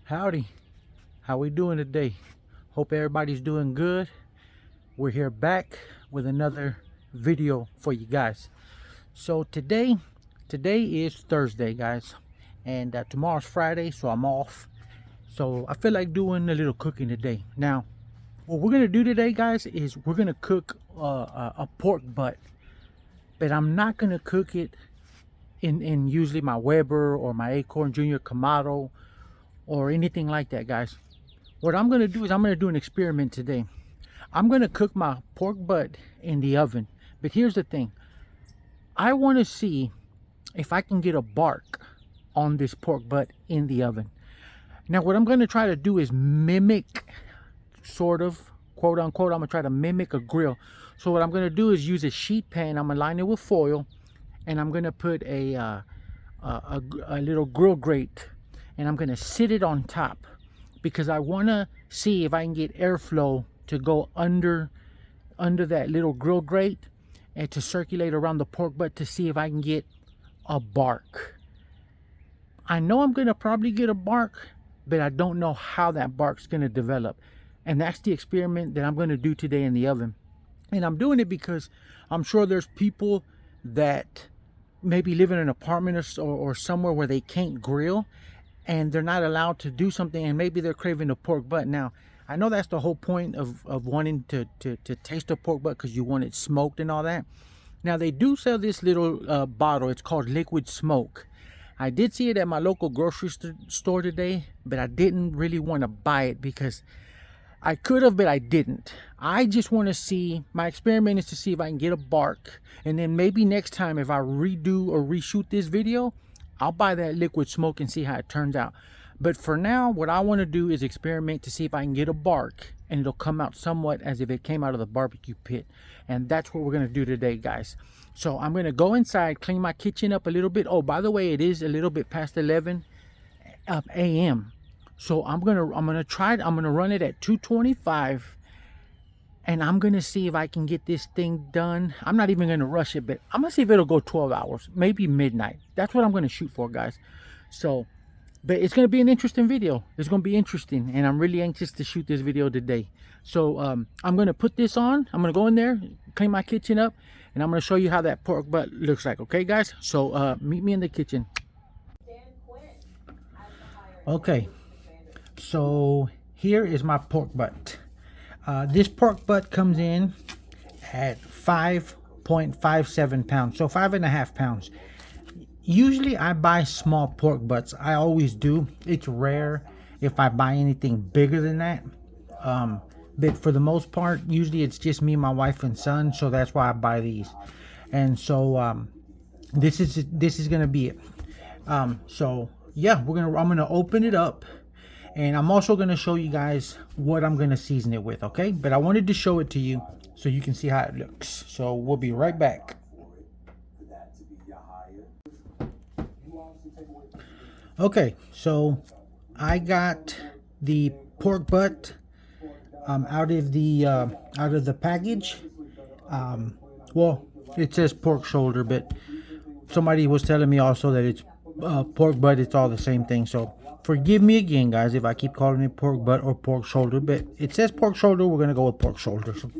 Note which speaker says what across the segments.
Speaker 1: Howdy, how we doing today? Hope everybody's doing good. We're here back with another video for you guys. So today is Thursday, guys, and tomorrow's Friday, so I'm off. So I feel like doing a little cooking today. Now what we're gonna do today, guys, is we're gonna cook a pork butt, but I'm not gonna cook it in usually my Weber or my Acorn Junior Kamado or anything like that, guys. What I'm gonna do is I'm gonna do an experiment today. I'm gonna cook my pork butt in the oven, but here's the thing. I want to see if I can get a bark on this pork butt in the oven. Now what I'm gonna try to do is mimic, sort of, quote unquote, I'm gonna try to mimic a grill. So what I'm gonna do is use a sheet pan. I'm gonna line it with foil, and I'm gonna put a little grill grate, and I'm gonna sit it on top because I want to see if I can get airflow to go under that little grill grate and to circulate around the pork butt to see if I can get a bark. I know I'm gonna probably get a bark, but I don't know how that bark's gonna develop, and that's the experiment that I'm gonna do today in the oven. And I'm doing it because I'm sure there's people that maybe live in an apartment or somewhere where they can't grill, and they're not allowed to do something, and maybe they're craving a pork butt. Now I know that's the whole point of wanting to taste a pork butt, because you want it smoked and all that. Now they do sell this little bottle. It's called liquid smoke. I did see it at my local grocery store today, but I didn't really want to buy it because I could have, but I didn't. I just want to see, my experiment is to see if I can get a bark, and then maybe next time if I redo or reshoot this video, I'll buy that liquid smoke and see how it turns out. But for now, what I want to do is experiment to see if I can get a bark, and it'll come out somewhat as if it came out of the barbecue pit. And that's what we're going to do today, guys. So I'm going to go inside, clean my kitchen up a little bit. Oh, by the way, it is a little bit past 11 a.m. So I'm gonna run it at 225, and I'm gonna see if I can get this thing done. I'm not even gonna rush it, but I'm gonna see if it'll go 12 hours, maybe midnight. That's what I'm gonna shoot for, guys. So, but it's gonna be an interesting video. It's gonna be interesting, and I'm really anxious to shoot this video today. So I'm gonna put this on. I'm gonna go in there, clean my kitchen up, and I'm gonna show you how that pork butt looks like. Okay, guys? So meet me in the kitchen. Okay. So here is my pork butt. This pork butt comes in at 5.57 pounds, so 5.5 pounds. Usually I buy small pork butts. I always do. It's rare if I buy anything bigger than that. But for the most part, usually it's just me, my wife, and son. So that's why I buy these. And so this is gonna be it. So yeah, I'm gonna open it up. And I'm also going to show you guys what I'm going to season it with, okay? But I wanted to show it to you so you can see how it looks. So we'll be right back. Okay, so I got the pork butt out of the package. Well, it says pork shoulder, but somebody was telling me also that it's pork butt. It's all the same thing. So forgive me again, guys, if I keep calling it pork butt or pork shoulder, but it says pork shoulder. We're going to go with pork shoulder. So,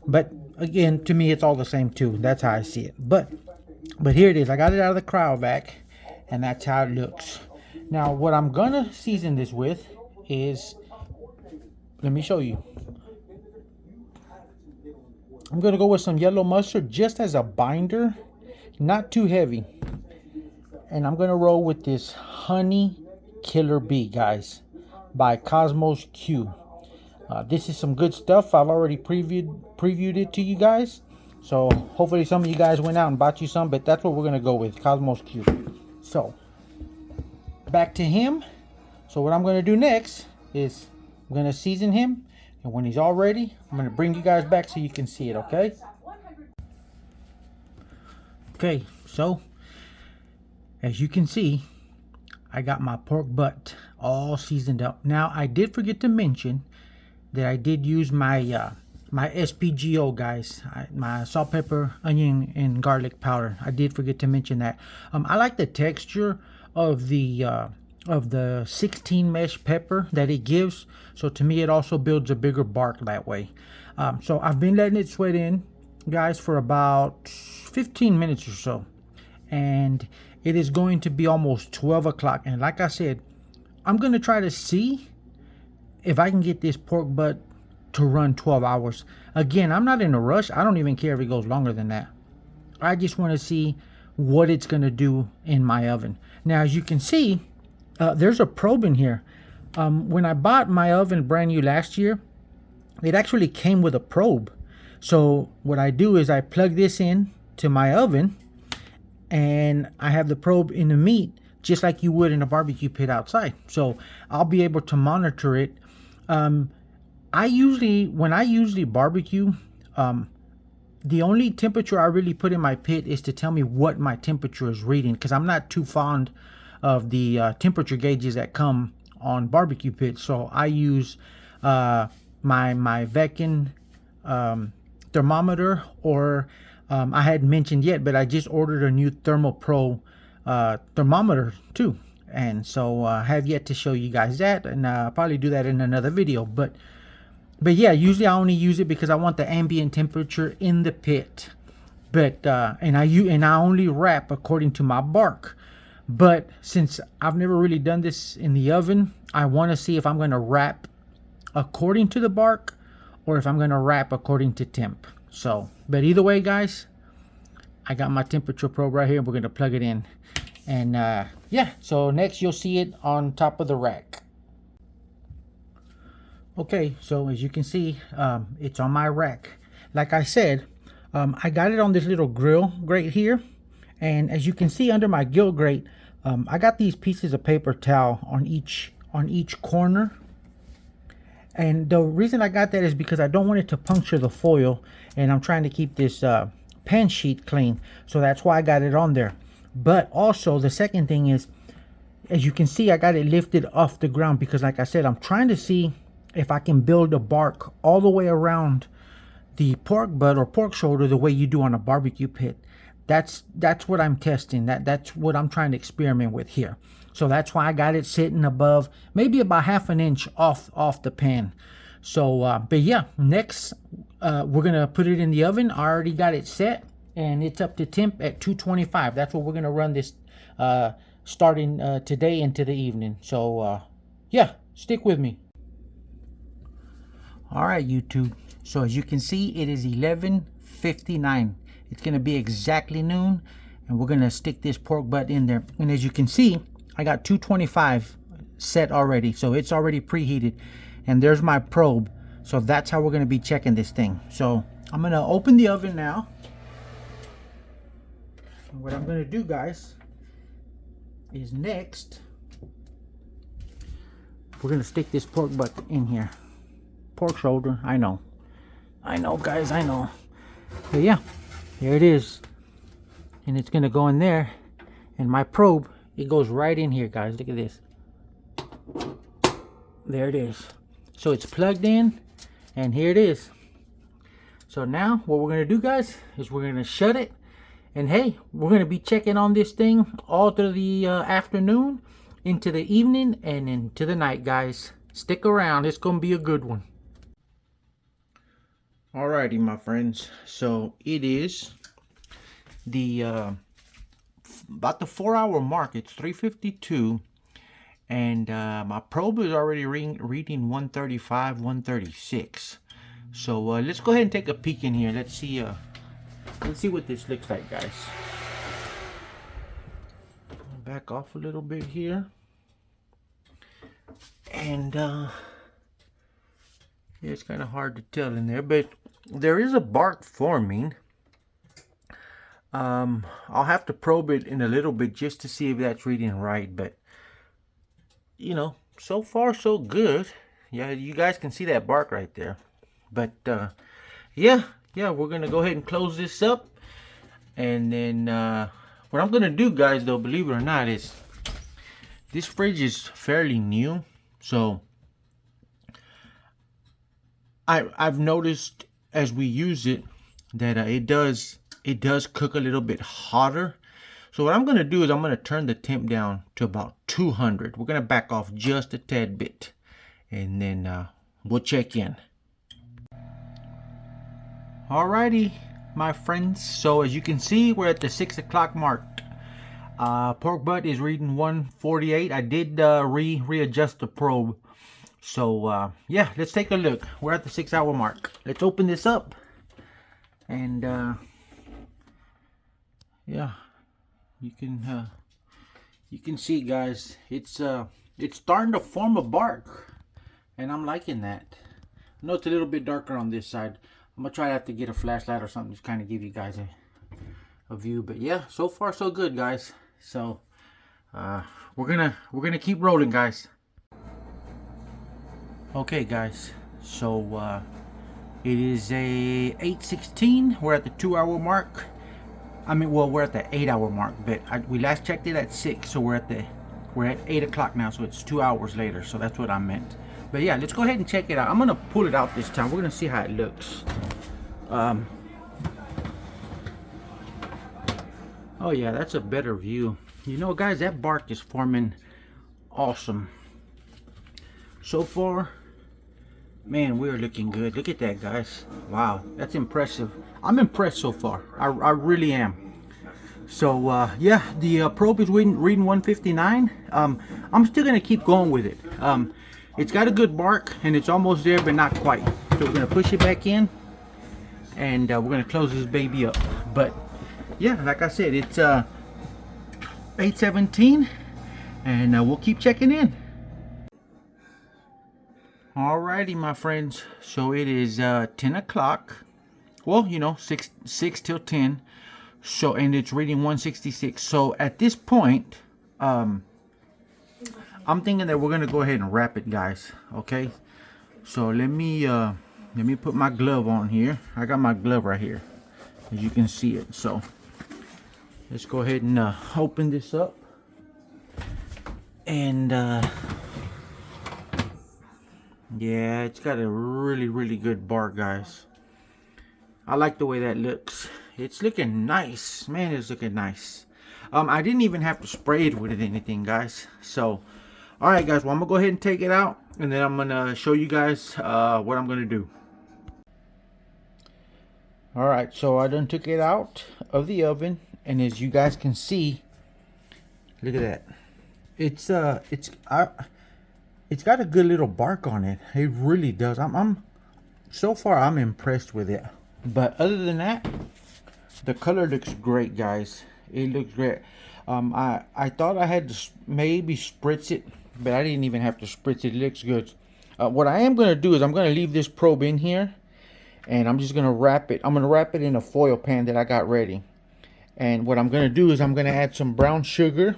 Speaker 1: but again, to me, it's all the same too. That's how I see it. But here it is. I got it out of the cryovac, and that's how it looks. Now, what I'm going to season this with is, let me show you. I'm going to go with some yellow mustard just as a binder, not too heavy. And I'm going to roll with this Honey Killer Bee, guys, by Cosmos Q. This is some good stuff. I've already previewed it to you guys, so hopefully some of you guys went out and bought you some, but that's what we're gonna go with, Cosmos Q. So back to him. So what I'm gonna do next is I'm gonna season him, and when he's all ready, I'm gonna bring you guys back so you can see it. Okay, so as you can see, I got my pork butt all seasoned up. Now, I did forget to mention that I did use my my SPGO, guys, my salt, pepper, onion, and garlic powder. I did forget to mention that. I like the texture of the of the 16 mesh pepper that it gives. So to me, it also builds a bigger bark that way. So I've been letting it sweat in, guys, for about 15 minutes or so. And it is going to be almost 12 o'clock. And like I said, I'm going to try to see if I can get this pork butt to run 12 hours. Again, I'm not in a rush. I don't even care if it goes longer than that. I just want to see what it's going to do in my oven. Now, as you can see, there's a probe in here. When I bought my oven brand new last year, it actually came with a probe. So what I do is I plug this in to my oven, and I have the probe in the meat just like you would in a barbecue pit outside. So I'll be able to monitor it. When I usually barbecue, the only temperature I really put in my pit is to tell me what my temperature is reading, because I'm not too fond of the temperature gauges that come on barbecue pits. So I use my Veckin thermometer, or I hadn't mentioned yet, but I just ordered a new Thermal Pro thermometer too, and so I have yet to show you guys that, and I'll probably do that in another video. But yeah, usually I only use it because I want the ambient temperature in the pit. But and I only wrap according to my bark. But since I've never really done this in the oven, I want to see if I'm going to wrap according to the bark or if I'm going to wrap according to temp. So, but either way, guys, I got my temperature probe right here. We're going to plug it in. And yeah, so next you'll see it on top of the rack. Okay, so as you can see, it's on my rack. Like I said, I got it on this little grill grate here. And as you can see under my grill grate, I got these pieces of paper towel on each corner. And the reason I got that is because I don't want it to puncture the foil, and I'm trying to keep this pan sheet clean. So that's why I got it on there. But also the second thing is, as you can see, I got it lifted off the ground because, like I said, I'm trying to see if I can build a bark all the way around the pork butt or pork shoulder the way you do on a barbecue pit. That's what I'm testing. That's what I'm trying to experiment with here. So that's why I got it sitting above, maybe about ½ an inch off the pan. So but yeah, next we're gonna put it in the oven. I already got it set, and it's up to temp at 225. That's what we're gonna run this starting today into the evening. So yeah, stick with me. All right, YouTube. So as you can see, it is 11:59. It's gonna be exactly noon, and we're gonna stick this pork butt in there. And as you can see, I got 225 set already, so it's already preheated. And there's my probe. So that's how we're gonna be checking this thing. So I'm gonna open the oven now. And what I'm gonna do, guys, is next we're gonna stick this pork butt in here. Pork shoulder, I know guys, I know. But yeah, here it is, and it's gonna go in there. And my probe, it goes right in here, guys. Look at this. There it is. So it's plugged in, and here it is. So now what we're gonna do, guys, is we're gonna shut it. And hey, we're gonna be checking on this thing all through the afternoon, into the evening, and into the night, guys. Stick around, it's gonna be a good one. Alrighty, my friends, so it is the about the 4-hour mark. It's 3:52, and my probe is already reading 135, 136. So let's go ahead and take a peek in here. Let's see what this looks like, guys. Back off a little bit here, and it's kind of hard to tell in there, but there is a bark forming. I'll have to probe it in a little bit just to see if that's reading right, but you know, so far so good. Yeah, you guys can see that bark right there. But yeah, we're gonna go ahead and close this up, and then what I'm gonna do, guys, though, believe it or not, is this fridge is fairly new, so I've noticed as we use it that it does cook a little bit hotter. So what I'm going to do is I'm going to turn the temp down to about 200. We're going to back off just a tad bit, and then we'll check in. Alrighty, my friends. So as you can see, we're at the 6 o'clock mark. Pork butt is reading 148. I did readjust the probe. So yeah, let's take a look. We're at the 6 hour mark. Let's open this up, and yeah, you can see, guys, it's starting to form a bark, and I'm liking that. I know it's a little bit darker on this side. I'm gonna try to have to get a flashlight or something to kind of give you guys a view. But yeah, so far so good, guys. So we're gonna keep rolling, guys. Okay, guys, so it is a 8:16. We're at the 2 hour mark. I mean, well, we're at the 8 hour mark, but we last checked it at 6, so we're at 8 o'clock now, so it's 2 hours later. So that's what I meant. But yeah, let's go ahead and check it out. I'm gonna pull it out this time. We're gonna see how it looks. Oh yeah, that's a better view. You know, guys, that bark is forming awesome. So far, man, we're looking good. Look at that, guys. Wow, that's impressive. I'm impressed so far. I really am. So yeah, the probe is reading 159. I'm still gonna keep going with it. It's got a good bark, and it's almost there, but not quite. So we're gonna push it back in, and we're gonna close this baby up. But yeah, like I said, it's 8:17, and we'll keep checking in. Alrighty, my friends, so it is 10 o'clock. Well, you know, 6 till 10. So, and it's reading 166. So at this point, I'm thinking that we're gonna go ahead and wrap it, guys. Okay, so let me put my glove on here. I got my glove right here, as you can see it. So let's go ahead and open this up, and yeah, it's got a really good bark, guys. I like the way that looks. It's looking nice, man. It's looking nice. I didn't even have to spray it with anything, guys. So all right, guys, well, I'm gonna go ahead and take it out, and then I'm gonna show you guys what I'm gonna do. All right, so I done took it out of the oven, and as you guys can see, look at that. It's got a good little bark on it. It really does. So far I'm impressed with it. But other than that, the color looks great, guys. It looks great. I thought I had to maybe spritz it, but I didn't even have to spritz it. It looks good. What I am gonna do is I'm gonna leave this probe in here, and I'm just gonna wrap it. I'm gonna wrap it in a foil pan that I got ready. And what I'm gonna do is I'm gonna add some brown sugar,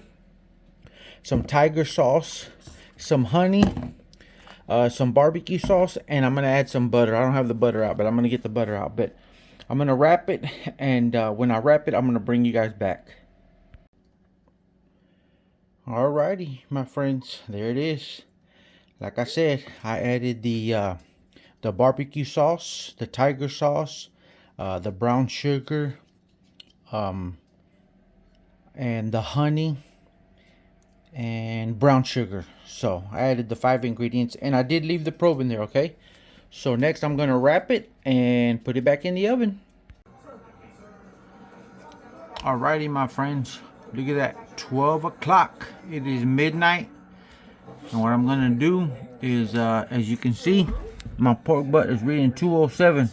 Speaker 1: some tiger sauce, some honey, some barbecue sauce, and I'm gonna add some butter. I don't have the butter out, but I'm gonna get the butter out. But I'm gonna wrap it, and when I wrap it, I'm gonna bring you guys back. Alrighty, my friends, there it is. Like I said, I added the barbecue sauce, the tiger sauce, the brown sugar, and the honey, and brown sugar. So I added the 5 ingredients, and I did leave the probe in there. Okay, so next I'm gonna wrap it and put it back in the oven. Alrighty, my friends, look at that, 12 o'clock. It is midnight, and what I'm gonna do is as you can see, my pork butt is reading 207,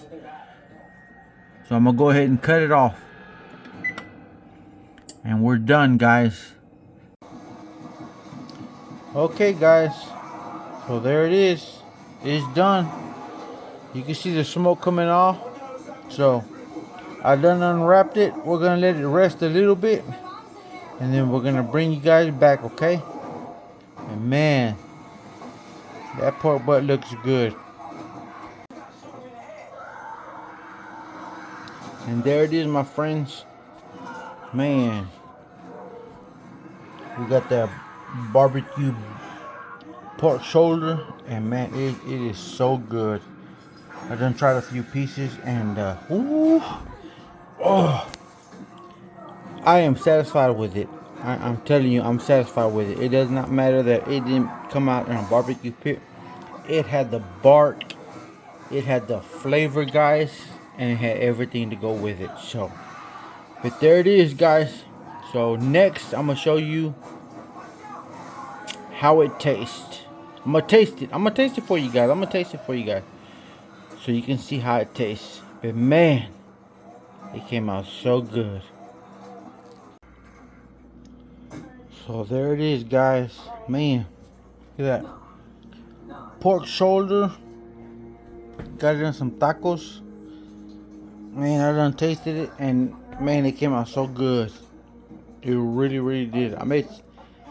Speaker 1: so I'm gonna go ahead and cut it off, and we're done, guys. Okay, guys, so there it is. It's done. You can see the smoke coming off. So I done unwrapped it. We're gonna let it rest a little bit, and then we're gonna bring you guys back. Okay, and man, that pork butt looks good. And there it is, my friends. Man, we got that barbecue pork shoulder, and man, it is so good. I done tried a few pieces, and ooh, oh, I am satisfied with it. I'm telling you, I'm satisfied with it. It does not matter that it didn't come out in a barbecue pit. It had the bark, it had the flavor, guys, and it had everything to go with it. So, but there it is, guys. So next, I'm gonna show you how it tastes. I'm gonna taste it. I'm gonna taste it for you guys. I'm gonna taste it for you guys, so you can see how it tastes. But man, it came out so good. So there it is, guys. Man, look at that pork shoulder. Got it in some tacos. Man, I done tasted it, and man, it came out so good. It really, really did. I made,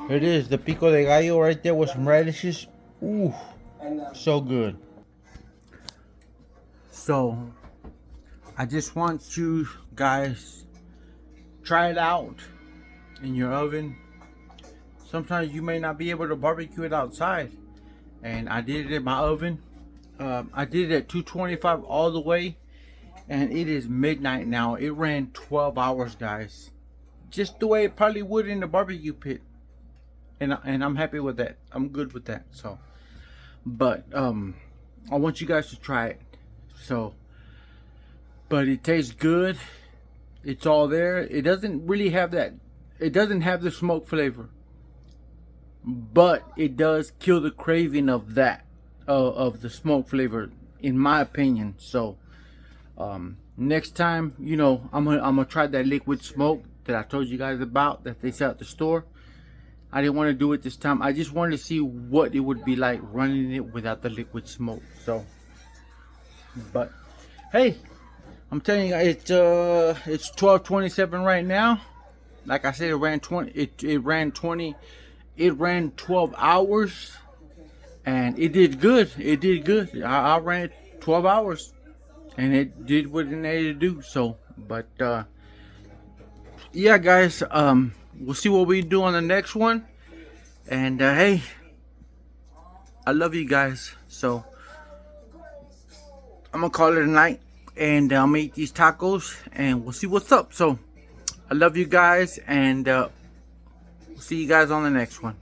Speaker 1: here it is, the pico de gallo right there with some radishes. Ooh, so good. So, I just want you guys try it out in your oven. Sometimes you may not be able to barbecue it outside, and I did it in my oven. I did it at 225 all the way, and it is midnight now. It ran 12 hours, guys, just the way it probably would in the barbecue pit, and I'm happy with that. I'm good with that. So, but I want you guys to try it. So, but it tastes good. It's all there. It doesn't really have that. It doesn't have the smoke flavor, but it does kill the craving of that, of the smoke flavor, in my opinion. So next time, you know, I'm gonna try that liquid smoke that I told you guys about, that they sell at the store. I didn't want to do it this time. I just wanted to see what it would be like running it without the liquid smoke. So, but hey, I'm telling you, it's 12:27 right now. Like I said, it ran 12 hours, and it did good. It did good. I ran 12 hours, and it did what it needed to do. So, but yeah, guys, we'll see what we do on the next one. And hey, I love you guys. So I'm gonna call it a night, and I'm gonna eat these tacos, and we'll see what's up. So I love you guys, and we'll see you guys on the next one.